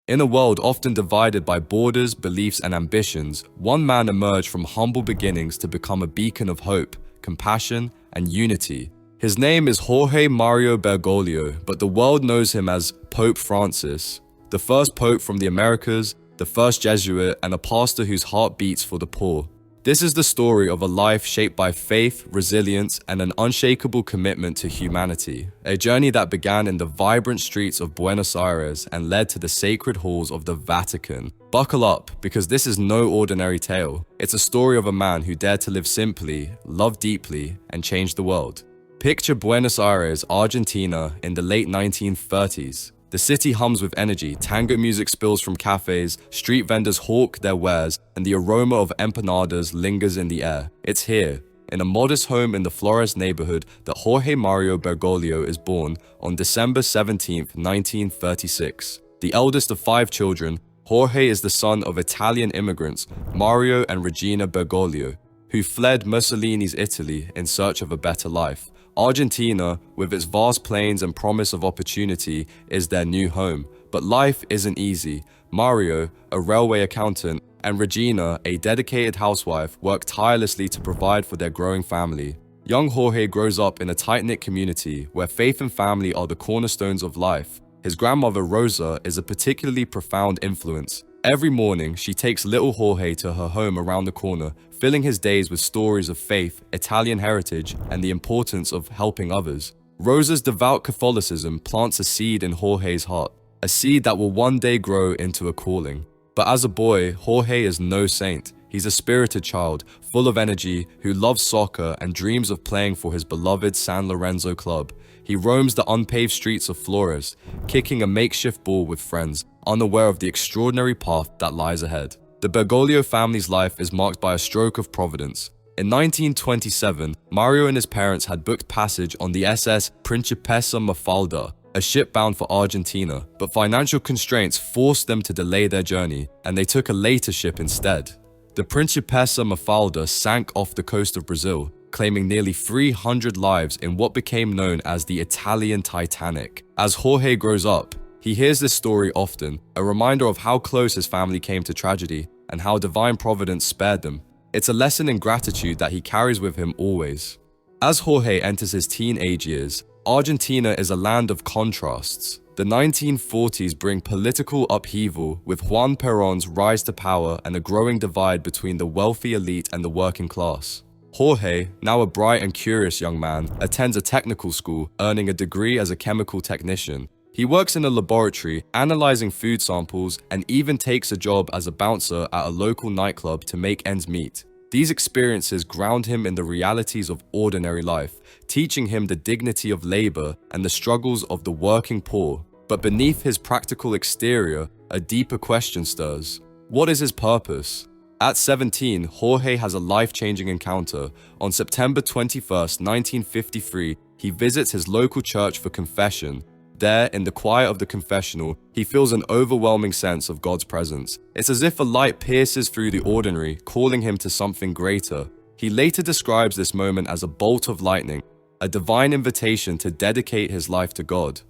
In a world often divided by borders, beliefs, and ambitions, one man emerged from humble beginnings to become a beacon of hope, compassion, and unity. His name is Jorge Mario Bergoglio, but the world knows him as Pope Francis, the first pope from the Americas, the first Jesuit, and a pastor whose heart beats for the poor. This is the story of a life shaped by faith, resilience, and an unshakable commitment to humanity. A journey that began in the vibrant streets of Buenos Aires and led to the sacred halls of the Vatican. Buckle up, because this is no ordinary tale. It's a story of a man who dared to live simply, love deeply, and change the world. Picture Buenos Aires, Argentina, in the late 1930s. The city hums with energy, tango music spills from cafes, street vendors hawk their wares, and the aroma of empanadas lingers in the air. It's here, in a modest home in the Flores neighborhood, that Jorge Mario Bergoglio is born on December 17, 1936. The eldest of 5 children, Jorge is the son of Italian immigrants, Mario and Regina Bergoglio, who fled Mussolini's Italy in search of a better life. Argentina, with its vast plains and promise of opportunity, is their new home. But life isn't easy. Mario, a railway accountant, and Regina, a dedicated housewife, work tirelessly to provide for their growing family. Young Jorge grows up in a tight-knit community where faith and family are the cornerstones of life. His grandmother, Rosa, is a particularly profound influence. Every morning, she takes little Jorge to her home around the corner, filling his days with stories of faith, Italian heritage, and the importance of helping others. Rosa's devout Catholicism plants a seed in Jorge's heart, a seed that will one day grow into a calling. But as a boy, Jorge is no saint. He's a spirited child, full of energy, who loves soccer and dreams of playing for his beloved San Lorenzo club. He roams the unpaved streets of Flores, kicking a makeshift ball with friends, unaware of the extraordinary path that lies ahead. The Bergoglio family's life is marked by a stroke of providence. In 1927, Mario and his parents had booked passage on the SS Principessa Mafalda, a ship bound for Argentina, but financial constraints forced them to delay their journey, and they took a later ship instead. The Principessa Mafalda sank off the coast of Brazil, claiming nearly 300 lives in what became known as the Italian Titanic. As Jorge grows up, he hears this story often, a reminder of how close his family came to tragedy and how divine providence spared them. It's a lesson in gratitude that he carries with him always. As Jorge enters his teenage years, Argentina is a land of contrasts. The 1940s bring political upheaval, with Juan Perón's rise to power and a growing divide between the wealthy elite and the working class. Jorge, now a bright and curious young man, attends a technical school, earning a degree as a chemical technician. He works in a laboratory, analyzing food samples, and even takes a job as a bouncer at a local nightclub to make ends meet. These experiences ground him in the realities of ordinary life, teaching him the dignity of labor and the struggles of the working poor. But beneath his practical exterior, a deeper question stirs. What is his purpose? At 17, Jorge has a life-changing encounter. On September 21, 1953, he visits his local church for confession. There, in the quiet of the confessional, he feels an overwhelming sense of God's presence. It's as if a light pierces through the ordinary, calling him to something greater. He later describes this moment as a bolt of lightning, a divine invitation to dedicate his life to God.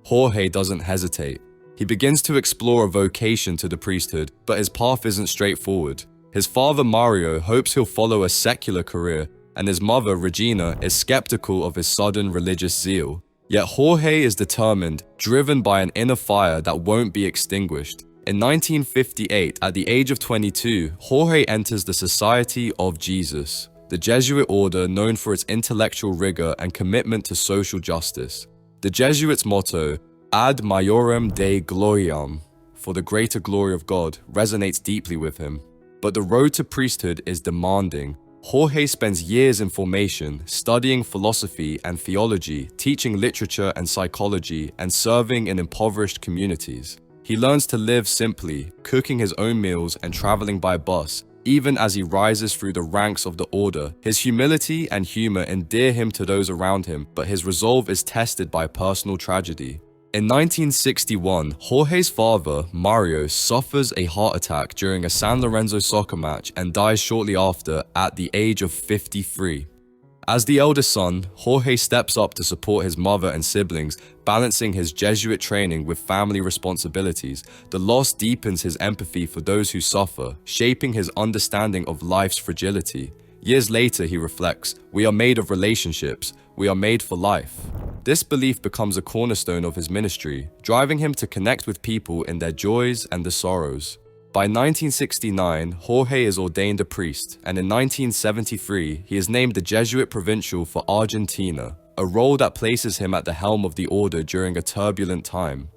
Jorge doesn't hesitate. He begins to explore a vocation to the priesthood, but his path isn't straightforward. His father, Mario, hopes he'll follow a secular career, and his mother, Regina, is skeptical of his sudden religious zeal. Yet Jorge is determined, driven by an inner fire that won't be extinguished. In 1958, at the age of 22, Jorge enters the Society of Jesus, the Jesuit order known for its intellectual rigor and commitment to social justice. The Jesuits' motto, Ad Majorem Dei Gloriam, for the greater glory of God, resonates deeply with him. But the road to priesthood is demanding. Jorge spends years in formation, studying philosophy and theology, teaching literature and psychology, and serving in impoverished communities. He learns to live simply, cooking his own meals and traveling by bus, even as he rises through the ranks of the order. His humility and humor endear him to those around him, but his resolve is tested by personal tragedy. In 1961, Jorge's father, Mario, suffers a heart attack during a San Lorenzo soccer match and dies shortly after at the age of 53. As the eldest son, Jorge steps up to support his mother and siblings, balancing his Jesuit training with family responsibilities. The loss deepens his empathy for those who suffer, shaping his understanding of life's fragility. Years later, he reflects, "We are made of relationships. We are made for life." This belief becomes a cornerstone of his ministry, driving him to connect with people in their joys and the sorrows. By 1969, Jorge is ordained a priest, and in 1973, he is named the Jesuit Provincial for Argentina, a role that places him at the helm of the order during a turbulent time.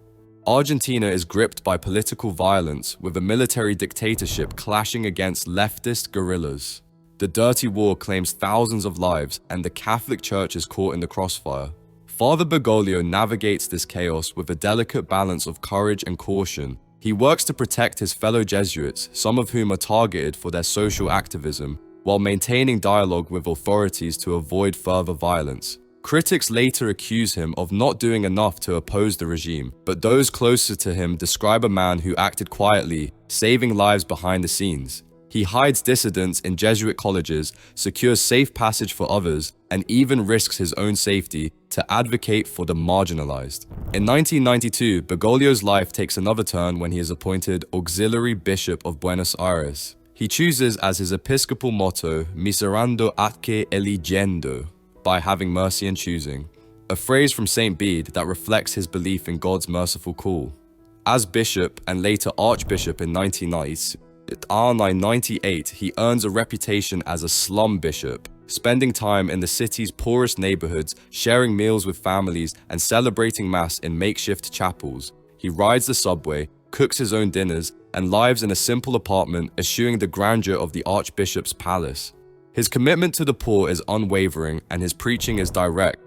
Argentina is gripped by political violence, with a military dictatorship clashing against leftist guerrillas. The dirty war claims thousands of lives, and the Catholic Church is caught in the crossfire. Father Bergoglio navigates this chaos with a delicate balance of courage and caution. He works to protect his fellow Jesuits, some of whom are targeted for their social activism, while maintaining dialogue with authorities to avoid further violence. Critics later accuse him of not doing enough to oppose the regime, but those closer to him describe a man who acted quietly, saving lives behind the scenes. He hides dissidents in Jesuit colleges, secures safe passage for others, and even risks his own safety to advocate for the marginalized. In 1992, Bergoglio's life takes another turn when he is appointed Auxiliary Bishop of Buenos Aires. He chooses as his episcopal motto, "Miserando atque eligendo," by having mercy and choosing, a phrase from Saint Bede that reflects his belief in God's merciful call. As bishop and later archbishop in 1998, he earns a reputation as a slum bishop, spending time in the city's poorest neighborhoods, sharing meals with families, and celebrating Mass in makeshift chapels. He rides the subway, cooks his own dinners, and lives in a simple apartment, eschewing the grandeur of the Archbishop's palace. His commitment to the poor is unwavering, and his preaching is direct.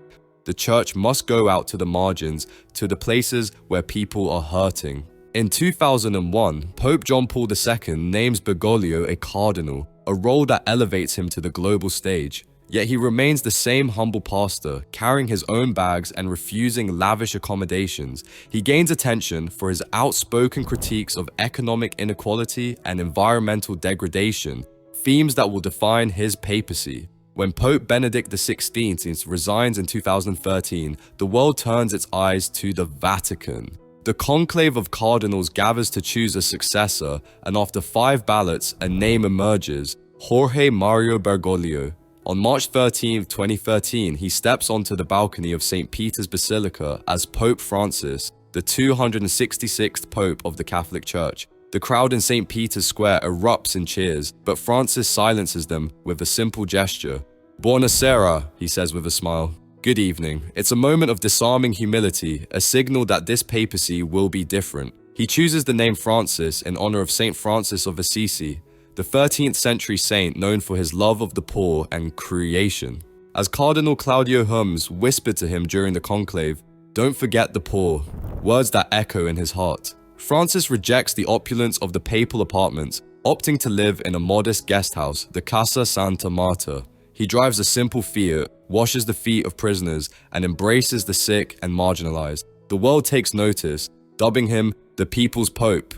The Church must go out to the margins, to the places where people are hurting. In 2001, Pope John Paul II names Bergoglio a cardinal, a role that elevates him to the global stage. Yet he remains the same humble pastor, carrying his own bags and refusing lavish accommodations. He gains attention for his outspoken critiques of economic inequality and environmental degradation, themes that will define his papacy. When Pope Benedict XVI resigns in 2013, the world turns its eyes to the Vatican. The conclave of cardinals gathers to choose a successor, and after 5 ballots, a name emerges: Jorge Mario Bergoglio. On March 13, 2013, he steps onto the balcony of St. Peter's Basilica as Pope Francis, the 266th Pope of the Catholic Church. The crowd in St. Peter's Square erupts in cheers, but Francis silences them with a simple gesture. "Buonasera," he says with a smile. Good evening. It's a moment of disarming humility, a signal that this papacy will be different. He chooses the name Francis in honor of Saint Francis of Assisi, the 13th century saint known for his love of the poor and creation. As Cardinal Claudio Hummes whispered to him during the conclave, "Don't forget the poor," words that echo in his heart. Francis rejects the opulence of the papal apartments, opting to live in a modest guest house, the Casa Santa Marta. He drives a simple Fiat, washes the feet of prisoners, and embraces the sick and marginalized. The world takes notice, dubbing him the People's Pope.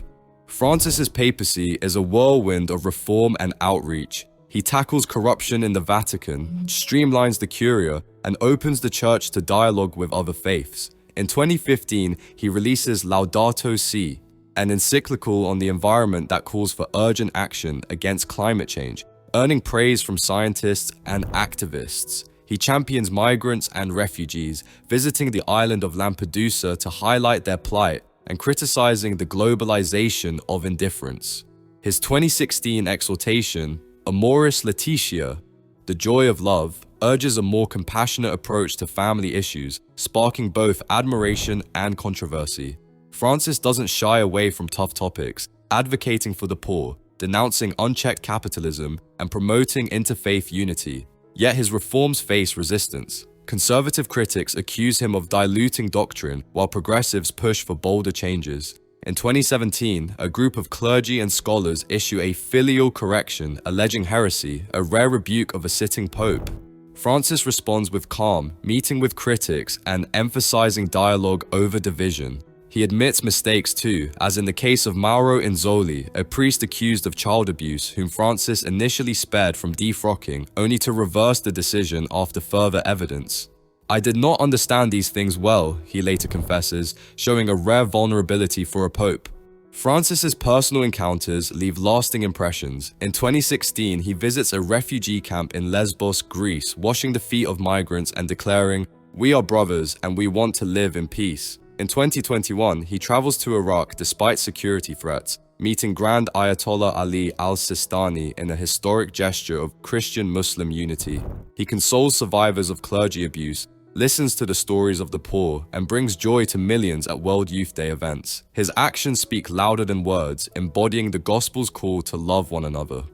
Francis's papacy is a whirlwind of reform and outreach. He tackles corruption in the Vatican, streamlines the Curia, and opens the Church to dialogue with other faiths. In 2015, he releases Laudato Si', an encyclical on the environment that calls for urgent action against climate change, earning praise from scientists and activists. He champions migrants and refugees, visiting the island of Lampedusa to highlight their plight and criticizing the globalization of indifference. His 2016 exhortation, Amoris Laetitia, the joy of love, urges a more compassionate approach to family issues, sparking both admiration and controversy. Francis doesn't shy away from tough topics, advocating for the poor, denouncing unchecked capitalism, and promoting interfaith unity. Yet his reforms face resistance. Conservative critics accuse him of diluting doctrine, while progressives push for bolder changes. In 2017, a group of clergy and scholars issue a filial correction alleging heresy, a rare rebuke of a sitting pope. Francis responds with calm, meeting with critics and emphasizing dialogue over division. He admits mistakes too, as in the case of Mauro Inzoli, a priest accused of child abuse whom Francis initially spared from defrocking, only to reverse the decision after further evidence. "I did not understand these things well," he later confesses, showing a rare vulnerability for a pope. Francis's personal encounters leave lasting impressions. In 2016, he visits a refugee camp in Lesbos, Greece, washing the feet of migrants and declaring, "We are brothers and we want to live in peace." In 2021, he travels to Iraq despite security threats, meeting Grand Ayatollah Ali al-Sistani in a historic gesture of Christian-Muslim unity. He consoles survivors of clergy abuse, listens to the stories of the poor, and brings joy to millions at World Youth Day events. His actions speak louder than words, embodying the gospel's call to love one another.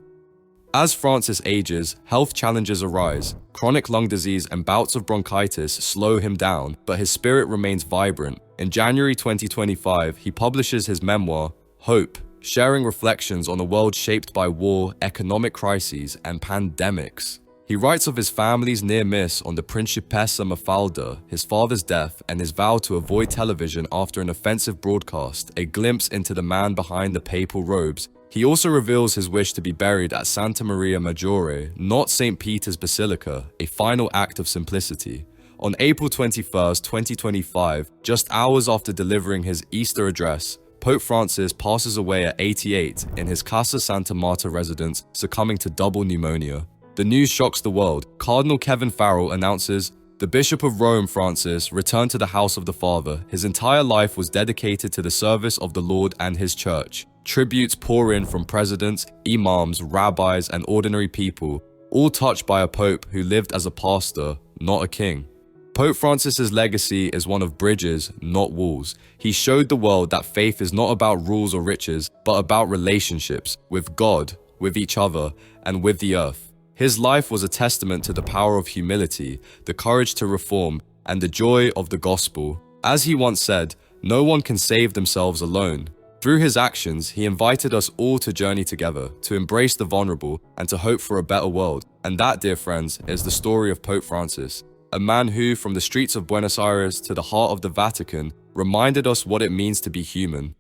As Francis ages, health challenges arise. Chronic lung disease and bouts of bronchitis slow him down, but his spirit remains vibrant. In January 2025, he publishes his memoir, Hope, sharing reflections on a world shaped by war, economic crises, and pandemics. He writes of his family's near miss on the Principessa Mafalda, his father's death, and his vow to avoid television after an offensive broadcast, a glimpse into the man behind the papal robes. He also reveals his wish to be buried at Santa Maria Maggiore, not St. Peter's Basilica, a final act of simplicity. On April 21, 2025, just hours after delivering his Easter address, Pope Francis passes away at 88 in his Casa Santa Marta residence, succumbing to double pneumonia. The news shocks the world. Cardinal Kevin Farrell announces, "The Bishop of Rome, Francis, returned to the house of the Father. His entire life was dedicated to the service of the Lord and his church." Tributes pour in from presidents, imams, rabbis, and ordinary people, all touched by a pope who lived as a pastor, not a king. Pope Francis's legacy is one of bridges, not walls. He showed the world that faith is not about rules or riches, but about relationships with God, with each other, and with the earth. His life was a testament to the power of humility, the courage to reform, and the joy of the gospel. As he once said, "No one can save themselves alone." Through his actions, he invited us all to journey together, to embrace the vulnerable, and to hope for a better world. And that, dear friends, is the story of Pope Francis, a man who, from the streets of Buenos Aires to the heart of the Vatican, reminded us what it means to be human.